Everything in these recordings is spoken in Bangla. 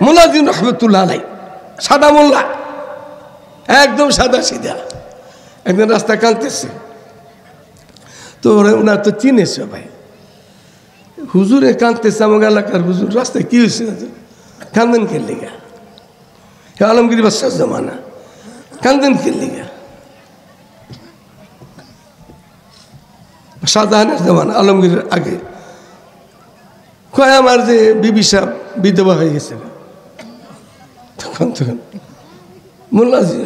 মোল্লাউদ্দিন রহমতুল্লাহ আলাই, সাদা মোল্লা, একদম সাদা সিধা। একদিন রাস্তা কাঁদতেছে, তো ওনার তো চিনে সবাই। হুজুরে কাঁদতেছে, আমার এলাকার হুজুর। রাস্তায় কি হয়েছে? কান্দেন খেললি গা, আলমগীর বাদশার জমানা, কান্দেন খেললি গা। শাহজাহানের জমানা, আলমগীরের আগে। কয় আমার যে বিবি সাহেব বিধবা হয়ে গেছে। তখন মোল্লাজি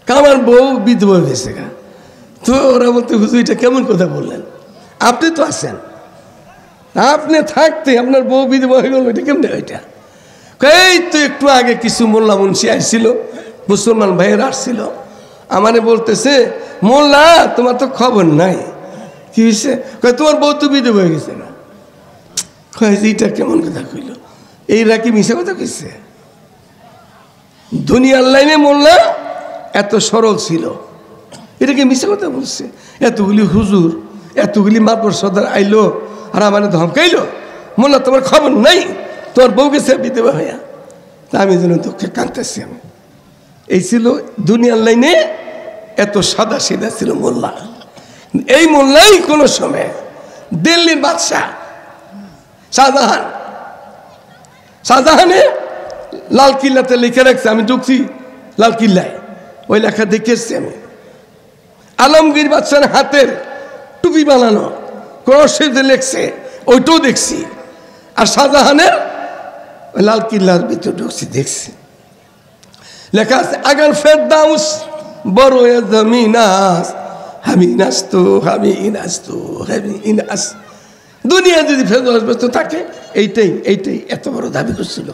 আমার বউ বিধবা হয়ে গেছে গা। তো ওরা বলতে, হুজুর এটা কেমন কথা বললেন? আপনি তো আছেন, আপনি থাকতে আপনার বউ বিধবা হয়ে গেল, এটা কেমন? ওইটা এই তো একটু আগে কিছু মোল্লা মুন্সি আসছিল, মুসলমান ভাইয়েরা আসছিল, আমারে বলতেছে, মোল্লা তোমার তো খবর নাই। কি হয়েছে? তোমার বউ তো বিধবা হয়ে গেছে না। এইটা কেমন কথা কইল? এইরা কি মিশা কথা কইছে? দুনিয়ার লাইনে মোল্লা এত সরল ছিল, এটা কি মিশা কথা বলছে? এতগুলি হুজুর, এতগুলি মাতবর সর্দার আইলো আর আমার ধমকাইলো, মোল্লা তোমার খবর নাই, তোর বউ গেছে বিধবা হইয়া। তা আমি যেন দুঃখে কাঁদতেছি। আমি এই ছিল দুনিয়ার লাইনে এত সাদা সিধা ছিল মোল্লা। এই মোল্লাই কোনো সময় দিল্লির বাদশাহ শাহজাহানে লাল কিল্লাতে লিখে রাখছে, আমি ঢুকছি লাল কিল্লায়, ওই লেখা দেখে এসছি আমি। আলমগীর বাদশার হাতের টুপি বানানো ক্রসে যে লেখছে ওইটাও দেখছি। আর শাহজাহানের লাল কিল্লার ভিতর ঢুকছি, দেখছি লেখা আছে, আগার ফেরদাউস বড় জমিনাস হামি নাস্তু হামি ইনাস্তু হামি ইনাস। দুনিয়া যদি ফেরদাউস ব্যস্ত থাকে, এইটাই এত বড় দাবি করছিল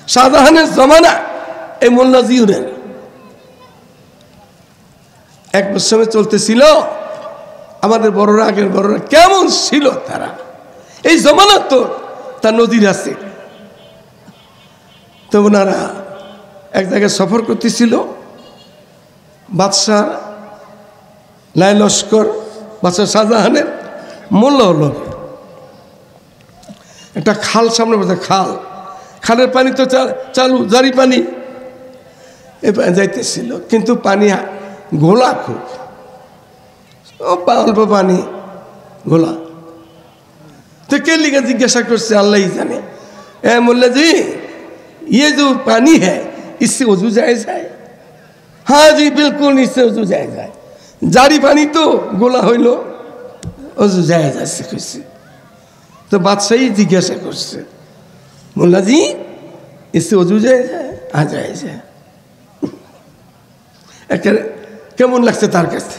শাহজাহানের জমানা। এই মোল্লা জিউরের এক বছর চলতেছিল। আমাদের বড়রা, আগের বড়রা কেমন ছিল তারা, এই জমানা তো তার নদীর আছে। তো ওনারা এক জায়গায় সফর করতেছিল, বাদশাহ লাই লস্কর, বাদশাহ শাহজাহানের মোল্লা হল। একটা খাল সামনে বসে, খালের পানি তো চালু, জারি পানি যাইতেছিল, কিন্তু পানি ঘোলা, খুব অল্প পানি ঘোলা। তো কে লিখে জিজ্ঞাসা করছে, আল্লাহ জানে। মোল্লা জি, ये जो पानी है इससे वजू जायज है? हाँ जी बिल्कुल, इससे वजू जायज है। जारी पानी तो गोला हইল, वजू जायज আছে কইছে। তো বাদশাহী জিজ্ঞাসা করছে, মোল্লা জি इससे वजू जायज है? हाँ जायज है। কেমন লাগছে তার কাছে,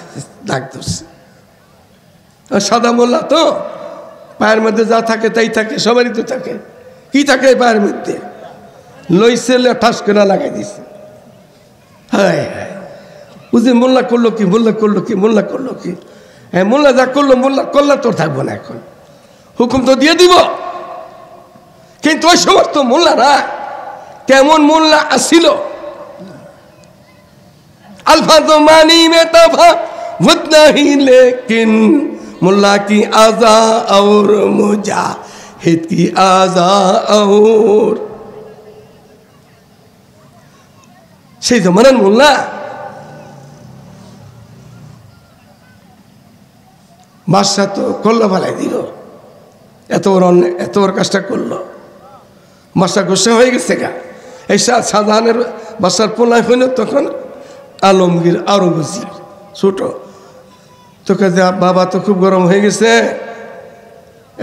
ডাক ধরছে। সাদা মোল্লা তো, পায়ের মধ্যে যা থাকে তাই থাকে, সবারই তো থাকে। কি থাকে পায়ের মধ্যে? লইছে, ঠাস করে লাগাই দিছে। হায় হায়, বুঝি মোল্লা করলো কি, হ্যাঁ মোল্লা যা করলো, মোল্লা করলা তোর থাকবো না, এখন হুকুম তো দিয়ে দিব। কিন্তু ওই সমস্ত মোল্লারা কেমন মোল্লা আসিল, अल्फाज मानी में तफावत नहीं, लेकिन मुल्ला की आज़ा और मुजाहिद की आज़ा और। সেই জমানার মোল্লা বাদশা তো করলো ভালাই দিল, এত বড় কাজটা করলো। বাদশা গোসা হয়ে গেছে গা। এই শাহজাহানের বাদশার পোলায় হইল তখন আলমগীর আরঙ্গজীব, ছোট। তোকে বাবা তো খুব গরম হয়ে গেছে,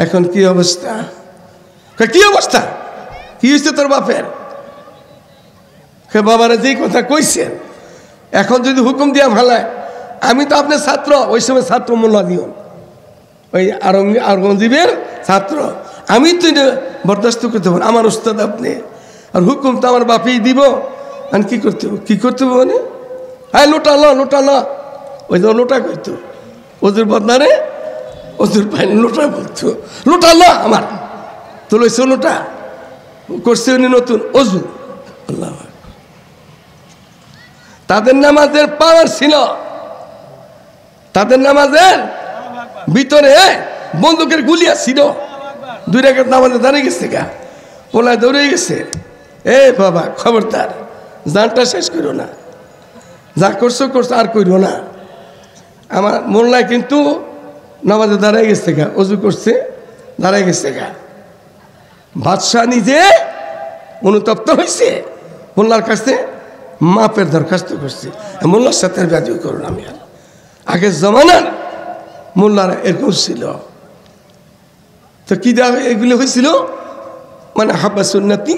এখন কি অবস্থা? কি অবস্থা? কি হয়েছে তোর বাপের? বাবারা যেই কথা কইছেন, এখন যদি হুকুম দিয়া ফেলায়, আমি তো আপনার ছাত্র, ওই সময় ছাত্র মোল্লা দিও, ওই আরঙ্গজীবের ছাত্র, আমি তো বরদাস্ত করতে পারবো, আমার উস্তাদ আপনি, আর হুকুম তো আমার বাপেই দিব। আমি কি করতে হবে মানে? হ্যাঁ লোটা ল, ওই যে লোটা করতো, ওদের বদনারে ওদের পাইনি লোটা বলতো, লোটা ল আমার তো লইছে, লোটা করছে উনি নতুন অজু। আল্লাহ, তাদের নামাজের পাওয়ার ছিল, তাদের নামাজের ভিতরে বন্দুকের গুলিয়া ছিল। 2 রাকাত নামাজে দাঁড়িয়ে গেছে গা, পোলায় দৌড়ে গেছে। এ বাবা খবরদার, জানটা শেষ করো না, যা করছো করছো আর করো না। আমার মোল্লায় কিন্তু নামাজে দাঁড়ায় গেছে গা, অজু করছে দাঁড়ায় গেছে গা। বাদশাহ নিজে অনুতপ্ত হয়েছে, মোল্লার কাছে মাপের দরখাস্ত করছে, মোল্লার সাথে ব্যাধিও করুন আমি আর। আগের জমানার মোল্লারা এরকম ছিল। তো কি এগুলো হয়েছিল, মানে হাব্বা সুন্নতি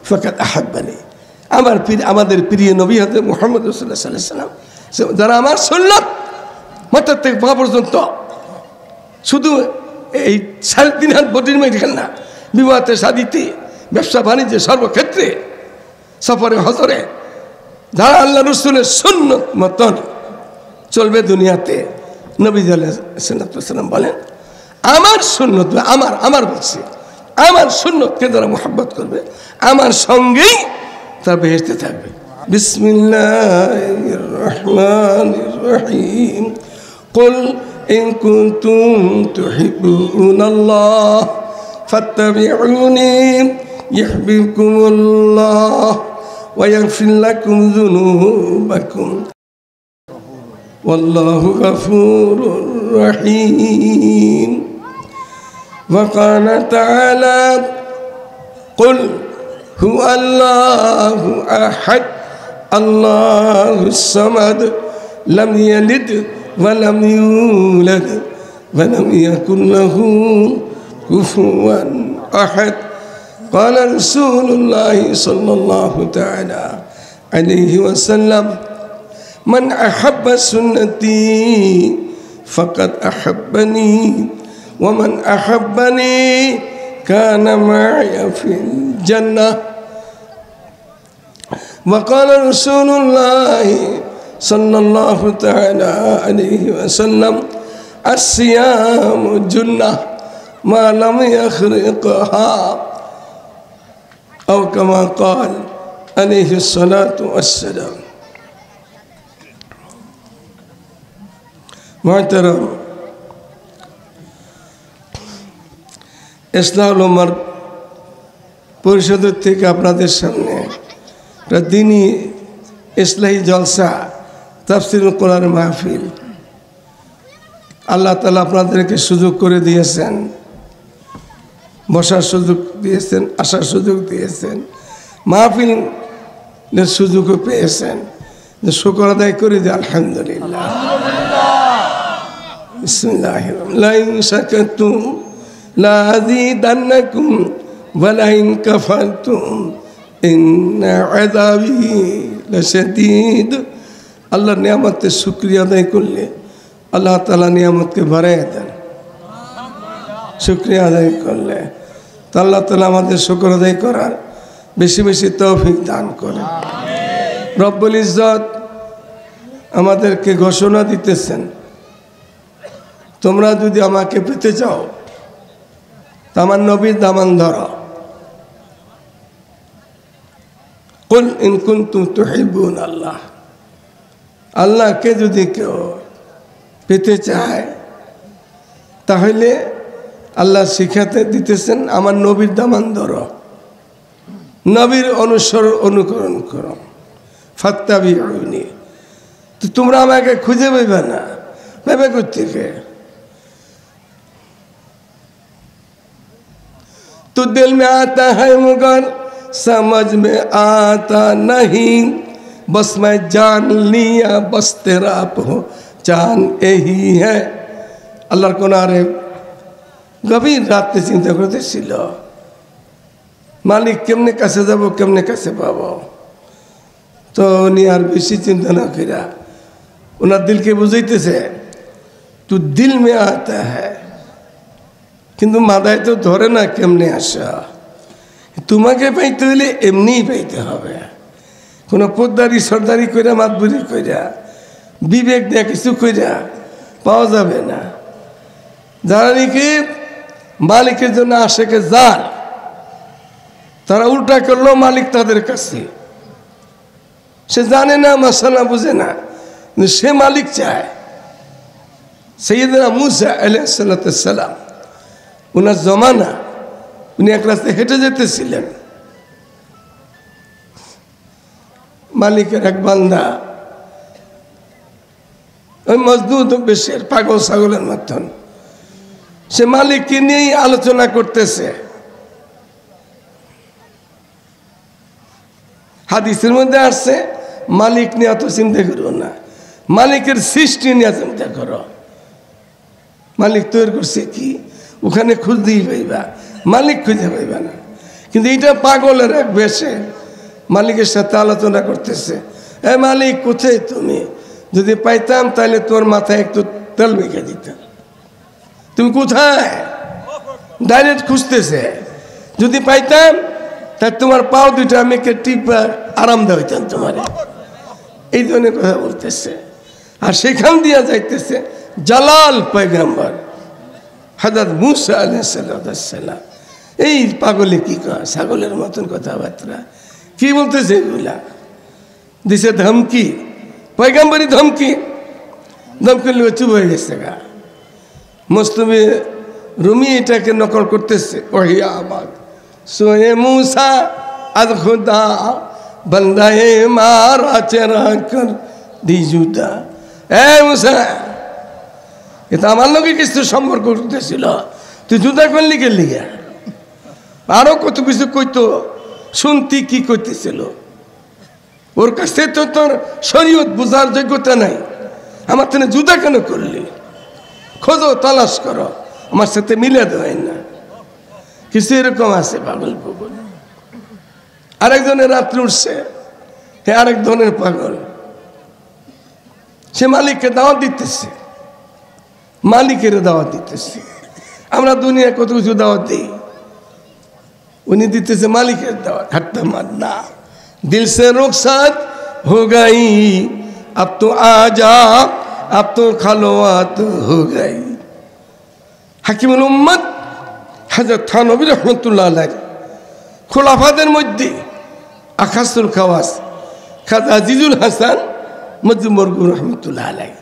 ফাকাত আহাব্বানি, আমাদের প্রিয় নবী হতে মুহাম্মদ রাসূলুল্লাহ সাল্লাল্লাহু আলাইহি ওয়াসাল্লাম, যারা আমার সুন্নত মাথার থেকে পা পর্যন্ত শুধু এই 3.5 হাত বডির মেডিকেল না, বিবাহতে শাদিতে ব্যবসা বাণিজ্যে সর্বক্ষেত্রে সফরে হজরে যারা আল্লাহ রসুলের সুন্নত মতন চলবে দুনিয়াতে, নবী সাল্লাল্লাহু বলেন আমার সুন্নত, আমার বলছে আমার সুন্নতকে যারা মোহাব্বত করবে আমার সঙ্গেই তার বেহেশতে থাকবে। বিসমিল্লাহির রহমানির রহিম। কুল ইন কুনতুম তুহিব্বুনাল্লাহ ফাত্তাবিউনি ইউহিব্বুকুমুল্লাহ ওয়া ইয়াগফির লাকুম যুনুবাকুম ওয়াল্লাহু গফুরুর রহিম। ওয়া ক্বালা তাআলা কুল হুয়া আল্লাহু আহাদ আল্লাহুস সামাদ লাম ইয়ালিদ ওয়া লাম ইউলাদ ওয়া লাম ইয়াকুল লাহু কুফুওয়ান আহাদ। قال رسول الله صلى الله تعالى عليه وسلم من أحب سنتي فقد أحبني ومن أحبني كان معي في الجنة. وقال رسول الله صلى الله تعالى عليه وسلم الصيام جنة ما لم يخرقها أو كما قال عليه الصلاة والسلام. محترم ইসলাহুল উম্মার পরিষদের থেকে আপনাদের সামনে দিনই ইসলাহি জলসা তাফসীরুল কোরআন মাহফিল আল্লাহ তাআলা আপনাদেরকে সুযোগ করে দিয়েছেন, বসার সুযোগ দিয়েছেন, আসার সুযোগ দিয়েছেন, মাহফিলের সুযোগও পেয়েছেন। যে শুকর আদায় করে দিই আলহামদুলিল্লাহ। বিসমিল্লাহির রহমানির রহিম। লাইন শাকারতুম লা আযীদান্নাকুম ওয়া লাইন কাফারতুম ইন্না আযাবি লাশাদীদ। আল্লাহর নিয়ামতের শুকরিয়া আদায় করলে আল্লাহ তাআলা নিয়ামতকে বাড়ায় দেন, শুকরিয়া আদায় করলে তা আল্লাহ তাআলা আমাদের শুকর আদায় করার বেশি বেশি তৌফিক দান করেন। রব্বুল ইজ্জত আমাদেরকে ঘোষণা দিতেছেন, তোমরা যদি আমাকে পেতে চাও তা আমার নবীর দামান ধরো। কুল ইন কুনতুম তুহিব্বুনাল্লাহ, আল্লাহকে যদি কেউ পেতে চায় তাহলে আল্লাহ শিখাতে দিতেছেন আমার নবীর দামান ধরো, নবীর অনুকরণ করো। ফাত্তাবিউনি, তো তোমরা আমাকে খুঁজে পাইবে না, পাইবে কোত্থেকে? তো দিল মে আতা হ্যায় মগর समझ में आता नहीं, बस मैं जान लिया बस तेरा पहचान यही है। আল্লাহর কোনারে গভীর রাতে চিন্তা করতেছিল, মালিক কেমনে কাছে যাব, কেমনে কাছে পাবো। তো উনি আর বেশি চিন্তা না করা ওনার দিলকে বুঝাইতেছে তু দিল মে আতা হ্যায়, কিন্তু মাথায় তো ধরে না কেমনে আসা। তোমাকে পাইতে হলে এমনিই পাইতে হবে, কোনো পোদ্দারি সর্দারি কইরা মাতবুরি কইরা বিবেক দেয়া কিছু কইরা পাওয়া যাবে না। যারা নাকি মালিকের জন্য আশেকে যান তারা উল্টা করলো মালিক তাদের কাছে, সে জানে না মাসালা বুঝে না, কিন্তু সে মালিক চায়। সাইয়েদনা মুসা আলাইহিস সালাম ওনার জমানা উনি এক রাস্তায় হেঁটে যেতেছিলেন, মালিকের এক বান্দা ওই মজদুদ বেশের পাগল ছাগলের মতন সে মালিককে নিয়েই আলোচনা করতেছে। হাদিসের মধ্যে আসছে মালিক নিয়ে অত চিন্তা করো না, মালিকের সৃষ্টি নিয়ে চিন্তা করো। মালিক তৈরি করছে কি ওখানে খুঁজতেই পাইবা, মালিক খুঁজে পাইবা না। কিন্তু এইটা পাগলের এক বেশে মালিকের সাথে আলোচনা করতেছে, এ মালিক কোথায় তুমি? যদি পাইতাম তাহলে তোর মাথায় একটু তেল মেখে দিতাম। তুমি কোথায়? ডাইরেক্ট খুঁজতেছে, যদি পাইতাম তাহলে তোমার পাও দুইটা মেখে টিপা আরাম দেওয়া হইতাম তোমার, এই ধরনের কথা বলতেছে। আর সেখান দিয়া যাইতেছে জালাল পয়গম্বর হযরত মুসা আলাইহিস সালাম। এই পাগলে কি কয়, ছাগলের মতন কথাবার্তা কি বলতেছে, এগুলা দিছে ধমকি, পয়গম্বরী ধমকি। ধমকি চুপ হয়ে গেছে গা। মুস্তফা রুমি এটাকে নকল করতেছে, ওহি আবাদ সোয়ে মুসা আদ খুদা বন্দায়ে মারা চেরা কর দি জুদা। এ মুসা, এটা আমার লোকে কিছু সম্পর্ক করতেছিল, তুই জুদা করলি গেলি গা। আরো কত কিছু কইতো, শুনতি কি করতেছিল। ওর কাছে তো তোর শরীয়ত বোঝার যোগ্যতা নাই, আমার তেনে জুদা কেন করলি? খোঁজো, তালাশ করো, আমার সাথে মিলে দেয় না। কিছু এরকম আছে পাগল পাগল। আরেকজনের রাত্রে উঠছে, হে আরেক ধরনের পাগল, সে মালিককে দাওয়াত দিতেছে, মালিকের দাওয়াত দিতেছে। আমরা দুনিয়া কত কিছু দাওয়াত দিই, উনি দিতেছে মালিকের দাওয়াত। হাত্তা মান্না দিল সে রুখসাত হো গাই, আব তো আজা আব তো খালোয়াত হো গাই। হাকিমুল উম্মত হযরত থানভী রাহমাতুল্লাহ আলাইহি খোলাফাদের মধ্যে আখাসুল খাওয়াস খাজা আজিজুল হাসান মজমুরগুর রহমতুল্লাহ আলাইহি,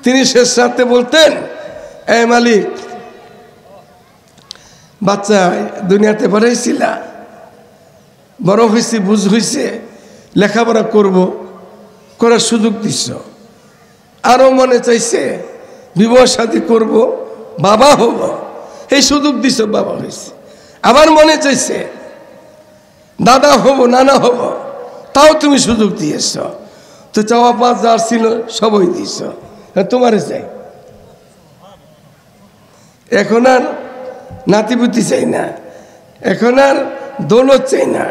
তিনি শেষ রাতে বলতেন, এ মালিক, বাচ্চা দুনিয়াতে পাঠাইছিলা, বড় হয়েছে, বুঝ হয়েছে, লেখাপড়া করব, করার সুযোগ দিচ্ছ। আরও মনে চাইছে বিবাহ শাদী করব, বাবা হব, এই সুযোগ দিছ, বাবা হয়েছে। আবার মনে চাইছে দাদা হব, নানা হব, তাও তুমি সুযোগ দিয়েছ। তো চাওয়া পাঁচ যার ছিল সবই দিয়েছ, তোমারে চাই। এখন আর নাতিপুতি চাই না, এখন আর দৌলত চাই না,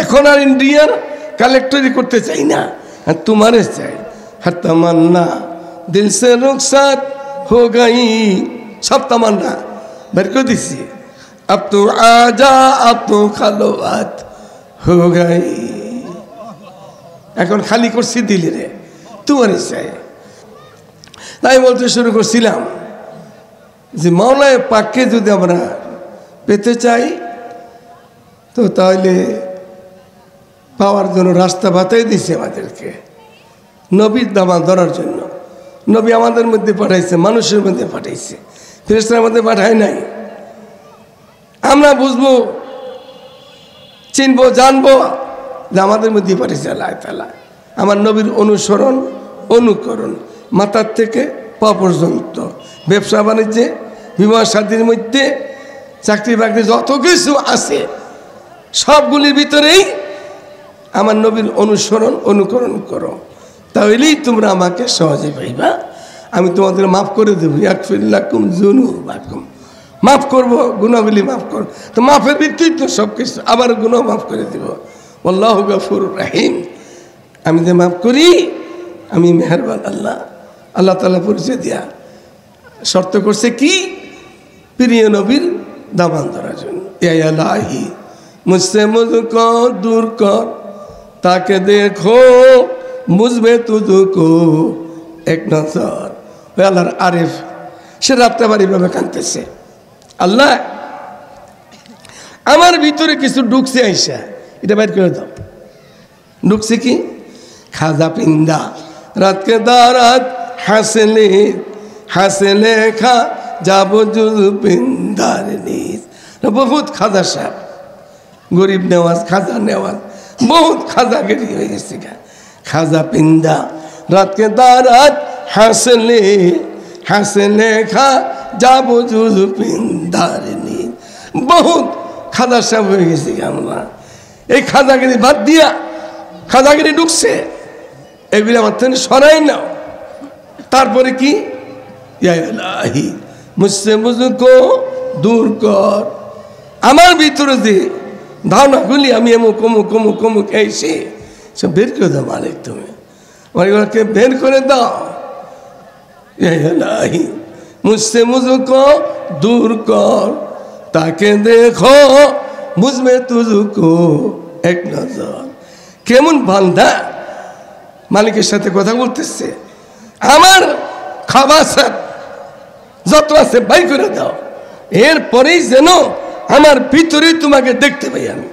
এখন আর ইন্ডিয়ার কালেক্টরি করতে চাই না, তোমারে চাই। হ্যাঁ তামান্না দিল সে রুখসাত হো গাই, সব তামান্না বের করে দিছি। আব তো আজা আব তো খালোয়াত হো গাই, এখন খালি করছি দিলে রে, তোমারে চাই। তাই বলতে শুরু করছিলাম যে মাওলায়ে পাককে যদি আমরা পেতে চাই, তো তাহলে পাওয়ার জন্য রাস্তা বাতাই দিছে আমাদেরকে, নবীর দামান ধরার জন্য। নবী আমাদের মধ্যে পাঠাইছে, মানুষের মধ্যে পাঠাইছে, ফেরেশতার মধ্যে পাঠায় নাই। আমরা বুঝবো, চিনবো, জানবো যে আমাদের মধ্যে পাঠিয়েছে আল্লাহ তাআলা। আমার নবীর অনুসরণ, অনুকরণ, মাথার থেকে পা পর্যন্ত, ব্যবসা বাণিজ্যে, বিবাহ শাদীর মধ্যে, চাকরি বাকরি, যত কিছু আছে সবগুলির ভিতরেই আমার নবীর অনুসরণ, অনুকরণ করো, তাহলেই তোমরা আমাকে সহজে পাইবা। আমি তোমাদের মাফ করে দেবো, ইয়াগফির লাকুম যুনুবাকুম, মাফ করবো, গুনাহগুলি মাফ করব। তো মাফের ভিত্তিতে তো সব কিছু, আবার গুনাহ মাফ করে দেব। আল্লাহু গফুরুর রহিম, আমি যে মাফ করি, আমি মেহেরবান আল্লাহ। আল্লাহ তাআলা পরিচয় দিয়া শর্ত করছে কি, প্রিয় নবীর দামান ধরার জন্য। ইয়া ইলাহি মুঝসে মুঝকো দূর কর, তাকে দেখো বুঝবে তুঝকো এক নজর। ওই আল্লাহর আরিফ, সে রাত্রাবার এইভাবে কাঁদতেছে, আল্লাহ আমার ভিতরে কিছু ঢুকছে, আইসা এটা বাইর করে দাও। ঢুকছে কি? খাজা পিন্দা রাতকে দারাত হাসলে হাসলে খা যাব জুল পিন্দার নিজ বহুত খাজা সাহেব, গরিব নেওয়াজ, খাজা নেওয়াজ, বহুত খাজাগিরি হয়ে গেছে। খাজা পিন্দা রাত কে দারাত হাসলে হাসলে খা যাবো জুজু পিন্দারিনী, বহুত খাজা সাহেব হয়ে গেছি আমরা। এই খাজাগিরি বাদ দিয়া খাজাগিরি ঢুকছে, এগুলি আমার থেকে সরাই নাও। তারপরে কি, ইয়া ইলাহি মুঝসে মুঝকো দূর কর, আমার ভিতরে যে ধারণাগুলি আমি এমন কমুক কমুক কমুক এসে সব বের করে দাও মালিক, তুমি আমাকে বের করে দাও। ইয়া ইলাহি মুঝসে মুঝকো দূর কর, তাকে দেখো মুঝমে তুঝকো এক নজর। কেমন বান্দা মালিকের সাথে কথা বলতেছে, আমার খাবার যত আছে বাই করে দাও, এরপরেই যেন আমার ভিতরে তোমাকে দেখতে পাই আমি।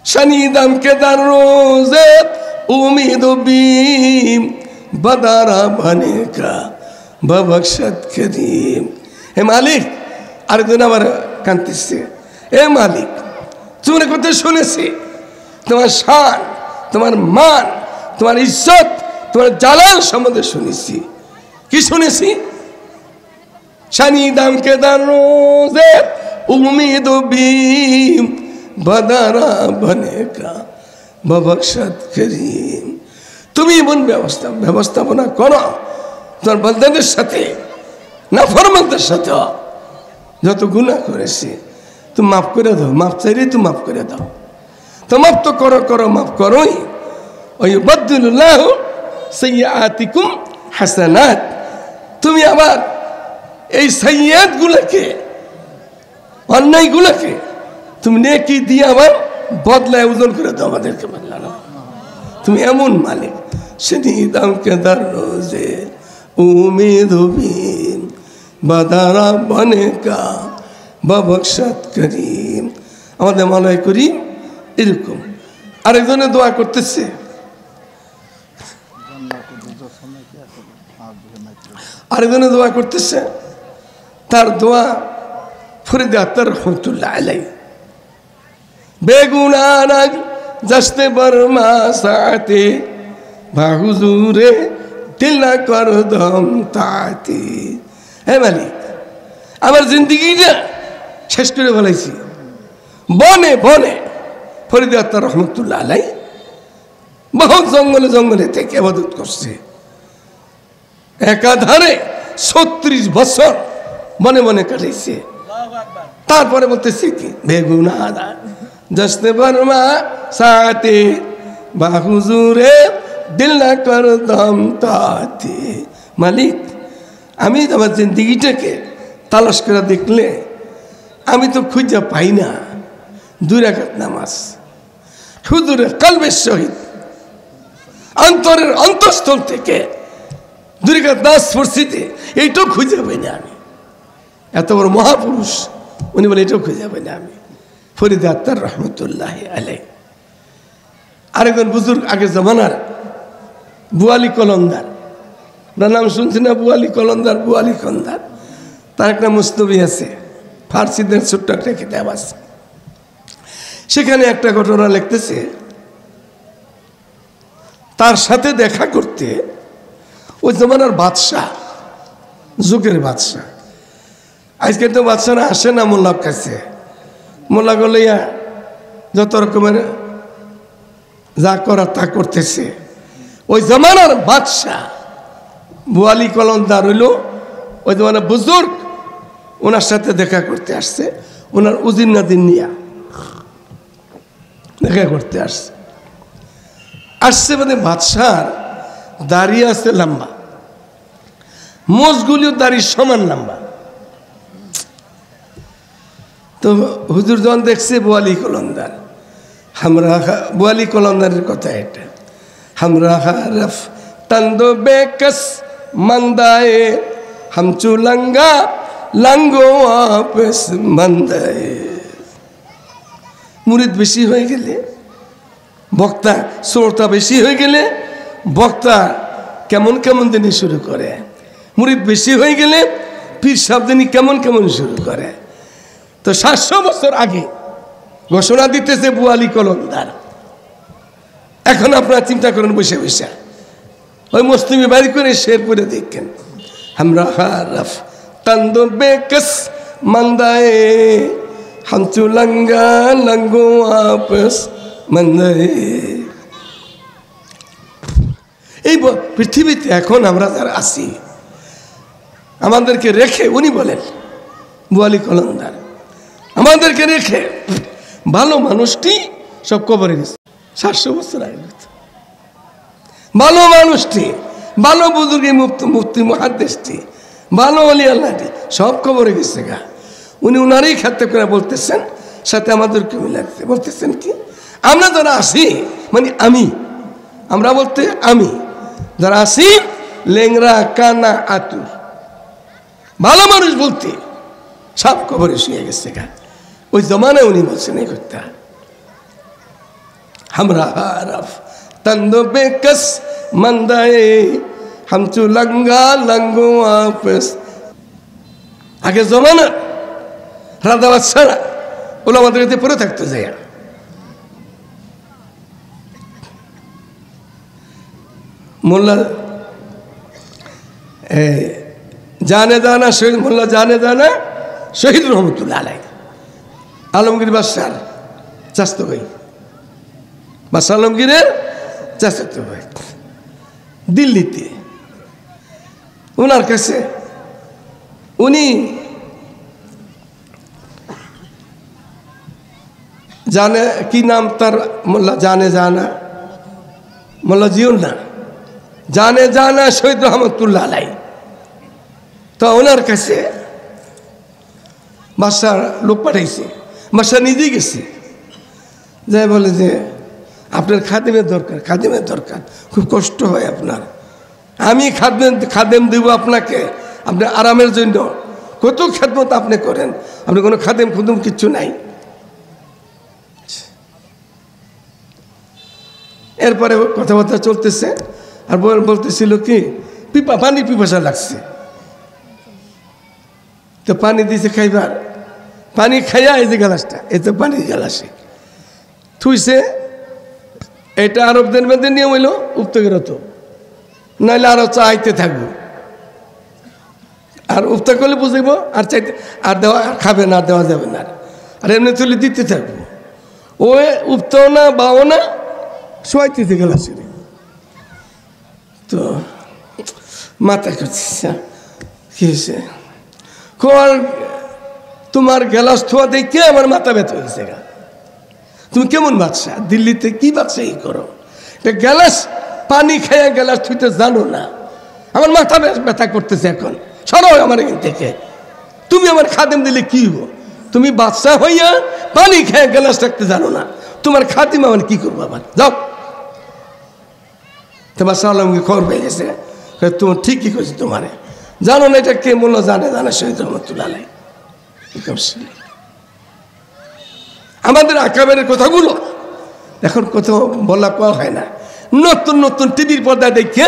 শনিদম কে দার রোজে উম্মীদ বিম বদারা বনে কা ববখশত করিম। হে মালিক, আরেকজন আবার কাঁদতেছে, এ মালিক তোমার কথা শুনেছি, তোমার শান, তোমার মান, তোমার ইজ্জত, তোমার জালাল সম্বন্ধে শুনেছি। কি শুনেছি? শনিদম কে দার রোজে উম্মীদ বিম বদারা বনে কা ববখশত করিম। তুমি এমন ব্যবস্থাপনা করো তোমার বান্দাদের সাথে, নাফরমানদের সাথে যত গুনাহ করেছে তুমি মাফ করে দাও, মাফ চাইলে তুমি মাফ করে দাও। তো মাফ তো করো করো, মাফ করোই। ওই বদলুল্লাহ সাইয়্যাতিকুম হাসানাত, তুমি আবার এই সাইয়্যাত গুলাকে, অন্যায় গুলাকে তুমি নেকি দিয়ে আবার বদলায় ওজন করে দাও আমাদেরকে। বললাম তুমি এমন মালিক। শনিদম কে দার রোজে উম্মীদ বিম বদারা বনে কা ববখশত করিম। আমাদের মাওলাই করিম এরকম। আরেকজনে দোয়া করতেছে, আরেকজনে দোয়া করতেছে, তার দোয়া ফরিদ আত্মার রহমতুল্লাহ আলাইহি। বেগুনাহ জস্তে বর্মা সাথে বাহুজুরে দিল না কর দম তাতে। হে মালিক, আমার জিন্দগিটা শেষ করে ফেলাইছি বনে বনে। ফরিদ আত্মার রহমতুল্লাহ আলাইহি বহুত জঙ্গলে জঙ্গলে থেকে ইবাদত করছে, একাধারে 36 বছর মনে মনে কাটাইছে। তারপরে বলতেছে কি, বেগুনাহ জস্তে বর্মা সাথে বাহুজুরে দিল না কর দম তাতে। মালিক, আমি আমার জিন্দগিটাকে তালাশ করে দেখলে আমি তো খুঁজে পাই না 2 রাকাত নামাজ, হুজুরে কলবের সহিত অন্তরের অন্তঃস্থল থেকে 2 রাকাত নামাজ পড়ছিতে, এইটাও খুঁজে পাই না আমি। এত বড় মহাপুরুষ উনি বলে এটাও খুঁজে পাই না আমি। ফরিদ আত্মার রহমতুল্লাহ আলাইহি। আরেকজন বুজুর্গ আগে জমানার বুয়ালি কলন্দার, নাম শুনছি না? বুয়ালি কলন্দার, বুয়ালি কলন্দার। তার একটা মুস্তবি আছে, ফার্সিদের ছোট্ট একটা কিতাব আছে। সেখানে একটা ঘটনা লিখতেছে, তার সাথে দেখা করতে ওই জমানার বাদশাহ, যুগের বাদশাহ। আজকে তো বাদশারা আসে না মোল্লার কাছে, মোল্লা গলিয়া যত রকমের যা করা তা করতেছে। ওই জমানার বাদশাহ বুয়ালি কলন্দার হইল ওই জমানার বুজুর্গ, ওনার সাথে দেখা করতে আসছে। ওনার উজির নাদিন নিয়া দেখা করতে আসছে। আসছে মানে বাদশার দাঁড়িয়ে আছে লম্বা, মোজগুলিও দাড়ি সমান লম্বা। তো হুজুর যখন দেখছে বুয়ালি কলন্দার, আমরা বুয়ালি কলন্দারের কথা এটা, हमरा रफ तंदो बेकस मंदाए हम चुलंगा लंगो वापस मंदाए। मुरीद बेशी हो गए, बक्ता श्रोता बेशी हो गए, बक्ता केमन केमन दिन शुरू करे। मुरीद बेशी हो गए পীর সাহেবজানি কেমন কেমন শুরু করে। তো 700 বছর আগে ঘোষণা দিতেছে বুয়ালি কলমদার। এখন আপনারা চিন্তা করেন বসে বসে, ওই মুসলিমি বাড়ি করে শের করে দেখেন, আমরা হারফ তন্দো বেকস মন্দায়ে হামচু লঙ্গা লঙ্গো আপস মন্দায়ে। এই পৃথিবীতে এখন আমরা যারা আছি, আমাদেরকে রেখে, উনি বলেন বুয়ালি কলমদার, আমাদেরকে রেখে ভালো মানুষটি সব কবরে গেছে 700 বছর আগে। ভালো মানুষটি, ভালো বুজুর্গি মুফতি মুহাদ্দিসটি, ভালো ওলি আল্লাহটি সব কবরে গেছে গা। উনি উনারই খাতে করে বলতেছেন, সাথে আমাদেরকে মিলাতে বলতেছেন কি, আমরা যারা আসি, মানে আমরা বলতে আমি যারা আসি, লেংরা কানা আতুর, ভালো মানুষ বলতে সব কবরে শুয়ে গেছে গা। ওই জমানায় উনি বলছেন এই কথা, আমরা হারফ তন্দো বেকস মন্দায়ে হামচু লঙ্গা লঙ্গো আপস। আগে জমানা রাধা বাচ্চারা ওগুলো আমাদের কাছে পড়ে থাকতে যায়। মোল্লা জানে জানা শহীদ, মোল্লা জানে জানা শহীদ রহমতুল্লাহ আলাই, আলমগীর বাদশার চাচাতো ভাই, বাদশা আলমগীরের চাচাতো ভাই, দিল্লিতে। ওনার কাছে উনি জানে, কি নাম তার, মোল্লা জানে জানা, মোল্লা জিউন না, জানে জানা শহীদ রহমতুল্লাহ আলাই। তো ওনার কাছে বাদশার লোক পাঠাইছে, বাদশা নিজেই গেছে, যাই বলে যে আপনার খাদেমের দরকার, খাদেমের দরকার, খুব কষ্ট হয় আপনার, আমি খাদেম দেব আপনাকে, আপনার আরামের জন্য, কত খেদমত আপনি করেন, আপনি কোনো খাদেম খুদুম কিচ্ছু নাই। এরপরে কথাবার্তা চলতেছে, আর বলতেছিল কি, পানির পিপাসা লাগছে, তো পানি দিয়েছে খাইবার, পানি খাইয়া এই যে গ্লাসটা, এই তো পানির গ্লাসে থুইছে। এটা আরবদের মধ্যে নিয়ম হইল উপ্তকের হতো, নাহলে আরো চাইতে থাকবো, আর উপ্তা করলে বুঝাইব, আর চাইতে, আর দেওয়া, আর খাবে না, দেওয়া যাবে না, আর এমনি চলে দিতে থাকবো। ও উপ্তাও না বাও না, শোয়াইতেছে গ্লাসে। তো মাথা করছে, কি হয়েছে, তোমার গ্লাস থোয়া দেখে আমার মাথা ব্যথা হয়েছে গা, তুমি কেমন বাদশা, দিল্লিতে কি বাদশা এই করো, এটা গ্লাস পানি খাইয়া গ্লাস থুইতে জানো না, আমার মাথা ব্যথা করতেছে, এখন সরো আমার এখান থেকে, তুমি আমার খাদেম দিলে কি হবো, তুমি বাদশা হইয়া পানি খাইয়া গ্লাস রাখতে জানো না, তোমার খাতিম আমার কি করবো, আবার যাও। তো বাদশা আলমকে খবর পেয়ে গেছে, তোমার ঠিকই করেছে, তোমারে জানো না এটা কে, মোল্লা জানে জানা শহীদ রহমতুল্লাহ আলাই। আমাদের আকাবের কথাগুলো এখন কোথাও বলা কোয়া হয় না, নতুন নতুন টিভির পর্দায় দেখে,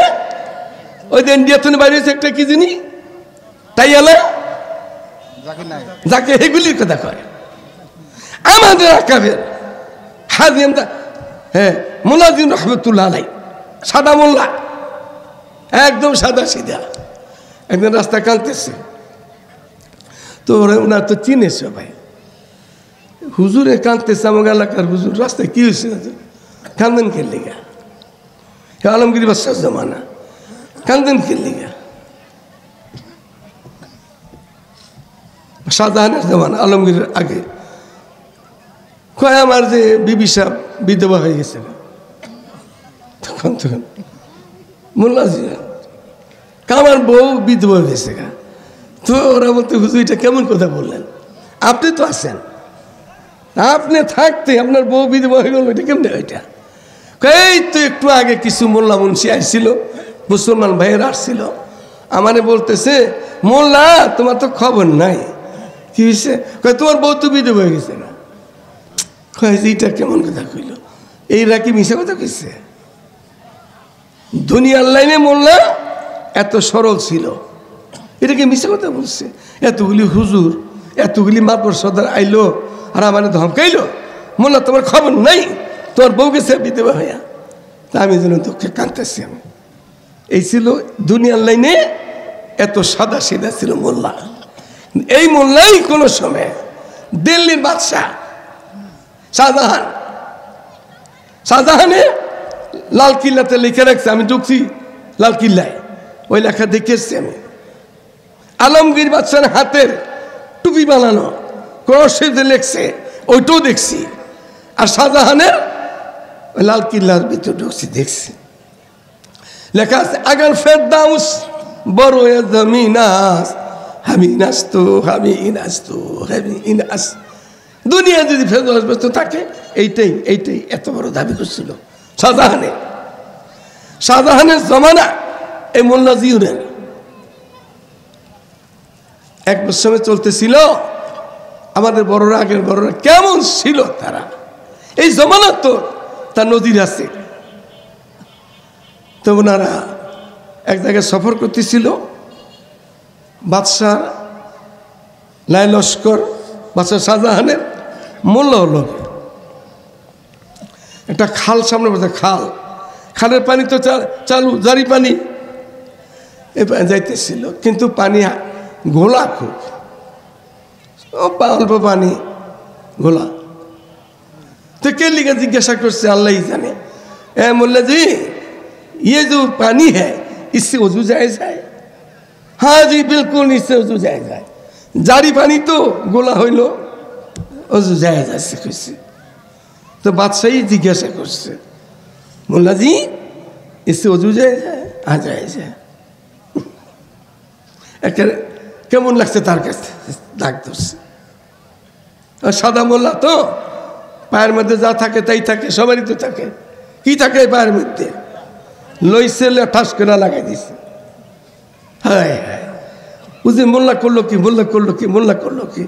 ওই যে ইন্ডিয়াতে বাইরে হয়েছে একটা কি জিনিস, তাই এলা যাকে এগুলির কথা কয়। আমাদের আকাবের হাজিম, হ্যাঁ, মোল্লাদিন রহমতুল্লাহ আলাই, সাদা মোল্লা, একদম সাদা সিধা, একদিন রাস্তা কাঁদতেছে, তো ওনার তো চিনে সবাই, হুজুরে কাঁদতেছে, আমার এলাকার হুজুর, রাস্তায় কি হয়েছে, কান্দেন খেললে গা, আলমগীর বাদশার জমানা, কান্দেন খেললে গা, শাহজাহানের জমানা, আলমগীরের আগে, কয় আমার যে বিবি সাহেব বিধবা হয়ে গেছে, তখন মোল্লা আমার বউ বিধবা হয়ে গেছে গা। তো ওরা বলতে, হুজুর এটা কেমন কথা বললেন, আপনি তো আছেন, আপনি থাকতে আপনার বউ বিধবা হয়ে গেল, এটা কেমন, এটা এই তো একটু আগে কিছু মোল্লা মুন্সি আসছিল, মুসলমান ভাইয়েরা আসছিল, আমারে বলতেছে, মোল্লা তোমার তো খবর নাই, কি হয়েছে, তোমার বউ তো বিধবা হয়ে গেছে না, এইটা কেমন কথা কইল, এইরা কি মিশা কথা কইছে। দুনিয়ার লাইনে মোল্লা এত সরল ছিল, এটা কি মিশা কথা বলছে? এতগুলি হুজুর, এতগুলি মাতবর সর্দার আইলো আর আমার ধমকাইলো, মোল্লা তোমার খবর নাই, তোর বউ গেছে বিধবা হইয়া। তা আমি যেন দুঃখে কাঁদতেছি। আমি এই ছিল দুনিয়ার লাইনে এত সাদা সিধা ছিল মোল্লা। এই মোল্লাই কোনো সময় দিল্লির বাদশাহ শাহজাহানে লাল কিল্লাতে লিখে রাখছে, আমি ঢুকছি লাল কিল্লায়, ওই লেখা দেখে এসছি আমি। আলমগীর বাদশার হাতের টুপি বানানো ক্রসে যে লেখছে ওইটাও দেখছি। আর শাহজাহানের ওই লাল কিল্লার ভিতরে ঢুকছি, দেখছি লেখা আছে আগার ফেরদাউস বড় জমিনাস আমি নাচতো আমি নাচতো আমি নাচ। দুনিয়া যদি ফেরদাউস ব্যস্ত থাকে, এইটাই এত বড় দাবি করছিল শাহজাহানের জমানা। এই মোল্লা জিউরের এক সময় চলতেছিল। আমাদের বড়রা, আগের বড়রা কেমন ছিল তারা, এই জমানা তো তার নজির আছে। তো ওনারা এক জায়গায় সফর করতেছিল, বাদশাহ লাই লস্কর, বাদশাহ শাহজাহানের মোল্লা হল। একটা খাল সামনে বসে, খালের পানি তো চালু, জারি পানি যাইতেছিল, কিন্তু পানি ঘোলা, খুব অল্প পানি ঘোলা। তো কে লিখে জিজ্ঞাসা করছে, আল্লাহ জানে। মোল্লা জি, ये जो पानी है इससे वजू जायज़ है? हाँ जी बिल्कुल, इससे वजू जायज़ है। जारी पानी तो गोला हইল, वजू जायज़ আছে কইছে। তো বাদশাহী জিজ্ঞাসা করছে, মোল্লা জি इससे वजू जायज़ है? हाँ जायज़ है। কেমন লাগছে তার কাছে, ডাক ধরছে। সাদা মোল্লা তো, পায়ের মধ্যে যা থাকে তাই থাকে, সবারই তো থাকে। কি থাকে পায়ের মধ্যে? লইছে, ঠাস করে লাগাই দিছে। হায় হায়, বুঝি মোল্লা করলো কি, মোল্লা করলো কি, মোল্লা করলো কি?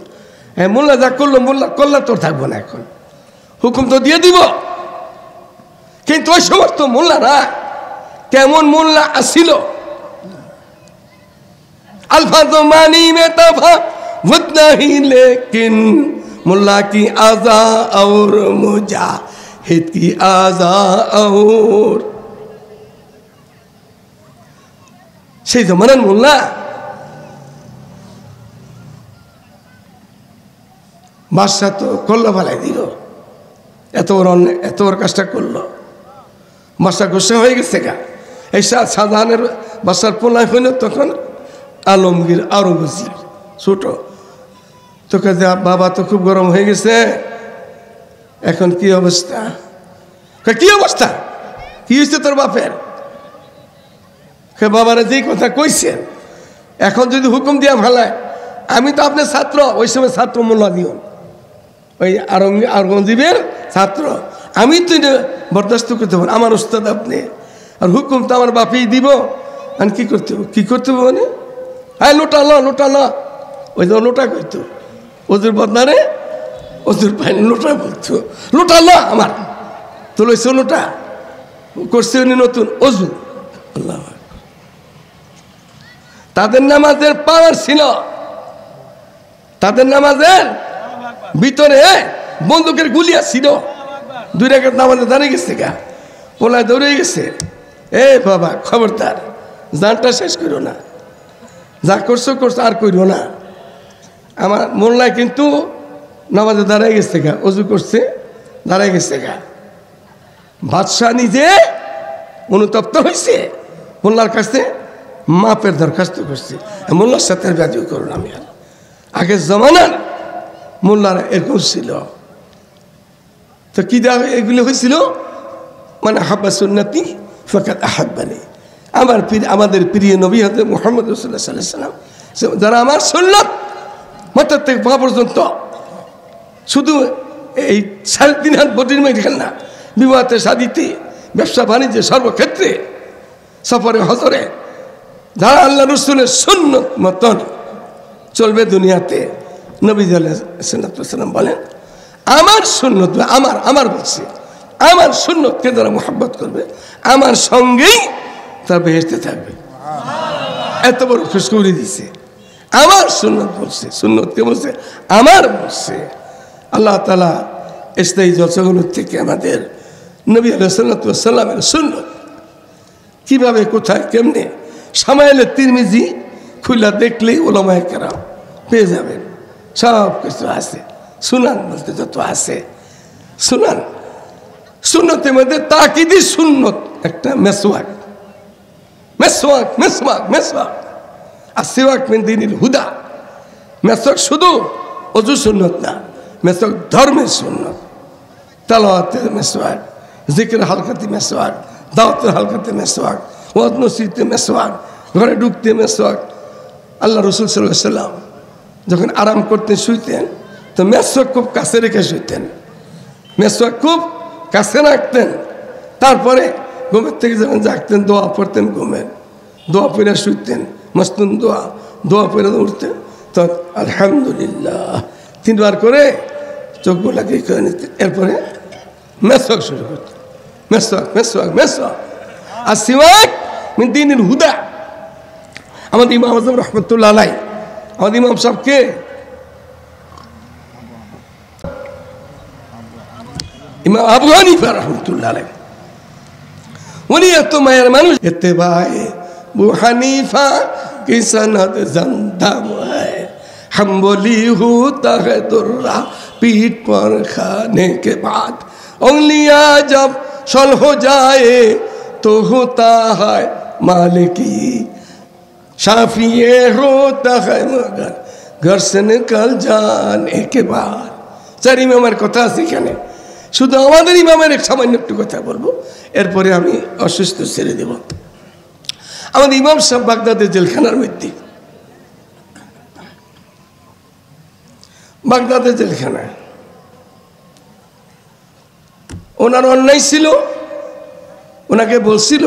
হ্যাঁ, মোল্লা যা করলো, মোল্লা করলে তোর থাকবো না, এখন হুকুম তো দিয়ে দিব। কিন্তু ওই সমস্ত মোল্লারা কেমন মোল্লা আসিল, अल्फाज मानी में तफावत नहीं, लेकिन मुल्ला की आज़ा और मुजाहिद की आज़ा और। সেই জমানার মোল্লা বাদশা তো করলো, ফেলাই দিল, এত বড় কাজটা করলো। বাদশা গোসা হয়ে গেছে গা। এই শাহজাহানের বাদশার পোলাই হইল তখন আলমগীর, আরো বুঝি ছোট। তোকে বাবা তো খুব গরম হয়ে গেছে, এখন কি অবস্থা? কি অবস্থা, কি হয়েছে তোর বাপের? বাবারা যেই কথা কইছেন, এখন যদি হুকুম দিয়া ফেলায়, আমি তো আপনার ছাত্র, ওই সময় ছাত্র মোল্লা দিওন, ওই আরঙ্গজীবের ছাত্র, আমি তো বরদাস্ত করতে পারি, আমার উস্তাদ আপনি, আর হুকুম তো আমার বাপেই দিব। আমি কি করতে হবে, কি করতে হবে মানে? হ্যাঁ, লোটা ল, ওই যে লোটা কইতো, ওজুর বদনারে ওজুর পাইনি, লোটা বলতো, লোটা ল আমার তো লইছে, লোটা করছে উনি নতুন অজু। আল্লাহ, তাদের নামাজের পাওয়ার ছিল, তাদের নামাজের ভিতরে বন্দুকের গুলি ছিল। 2 রাকাত নামাজে দাঁড়িয়ে গেছে গা, পোলায় দৌড়ে গেছে। এ বাবা, খবরদার, জানটা শেষ করো না, যা করছো আর কইরো না। আমার মোল্লায় কিন্তু নামাজে দাঁড়ায় গেছে গা, অজু করছে, দাঁড়ায় গেছে গা। বাদশাহ নিজে অনুতপ্ত হয়েছে, মোল্লার কাছে মাপের দরখাস্ত করছে, মোল্লার সাথে ব্যাধি করুন। আমি আর আগের জমানার মোল্লারা এরকম ছিল। তো কি দেওয়া এগুলো হয়েছিল, মানে হাব্বা সুন্নতি ফাকাত আহাব্বানি, আমাদের প্রিয় নবী হতে মুহাম্মদ রাসূলুল্লাহ সাল্লাল্লাহু আলাইহি ওয়াসাল্লাম, যারা আমার সুন্নত মাথা থেকে পা পর্যন্ত, শুধু এই 3.5 হাত বডির মধ্যে খেল না, বিবাহতে, শাদিতে, ব্যবসা বাণিজ্যে, সর্বক্ষেত্রে, সফরে হজরে, যারা আল্লাহ রসুলের সুন্নত মতন চলবে দুনিয়াতে, নবী সাল্লাল্লাহু বলেন, আমার সুন্নত, আমার বলছে, আমার সুন্নতকে যারা মুহাব্বত করবে, আমার সঙ্গেই তারা বেহেশতে থাকবে। এত বড় খুশখবরি দিছে। আমার সুন্নত বলছে, সুন্নতকে বলছে আমার বলছে। আল্লাহ তাআলা ইসলামী জলসাগুলো থেকে আমাদের নবী আলাইহিস সালামের সুন্নত কিভাবে কোথায় কেমনে শামাইলে তিরমিজি খুলে দেখলেই উলামায়ে কেরাম পেয়ে যাবেন, সব কিছু আছে। সুনান বলতে যত আছে সুনান, সুন্নতের মধ্যে তাকিদি সুন্নত একটা মেসওয়াক, মেসওয়াক মেসওয়াক মেসওয়াক আর সিওয়াক মিন দীনিল হুদা। মেসওয়াক শুধু ওযু সুন্নত না, মেসওয়াক ধর্মের সুন্নত। তেলাওয়াতের মেসওয়াক, জিকির হালকাতে মেসওয়াক, দাওয়াতের হালকাতে মেসওয়াক, ওয়াজ নসিহতে মেসওয়াক, ঘরে ঢুকতে মেসওয়াক। আল্লাহ রাসূল সাল্লাল্লাহু আলাইহি ওয়াসাল্লাম যখন আরাম করতে শুইতেন তো মেসওয়াক খুব কাছে রেখে শুইতেন, মেসওয়াক খুব কাছে রাখতেন। তারপরে ঘুমের থেকে যখন জাগতেন দোয়া পড়তেন, ঘুমের দোয়া পড়ে শুইতেন, মসনুন দোয়া, দোয়া পড়ে উঠতেন। তো আলহামদুলিল্লাহ 3 বার করে চোখগুলাকে করে নিতেন, এরপরে মেসওয়াক শুরু করতেন। মেসওয়াক মেসওয়াক মেসওয়াক আর সিওয়াক মিন দীনিল হুদা। আমাদের ইমাম আযম রাহমাতুল্লাহ আলাইহি, আমাদের ইমাম সাহেব কে? ইমাম আবু হানিফা রাহমাতুল্লাহ আলাইহি। উনি এত মায়ের মানুষ। ইত্তেবায়ে আবু হানিফা কি সনদ জন্দম হ্যায়, हम बोली होता है दुर्रा पीठ पर खाने के बाद, उंगलियां जब सल हो जाए तो होता है मालिकी, शाफी ये होता है मगर घर से निकल जाने के बाद। 4 ইমামের কথা আছে এখানে, শুধু আমাদের ইমামের এক সামান্য একটু কথা বলবো, এরপরে আমি অসুস্থ ছেড়ে দেব। আমাদের ইমাম সাহেব বাগদাদের জেলখানার মধ্যে, বাগদাদের জেলখানায় ওনার অন্যায় ছিল। ওনাকে বলছিল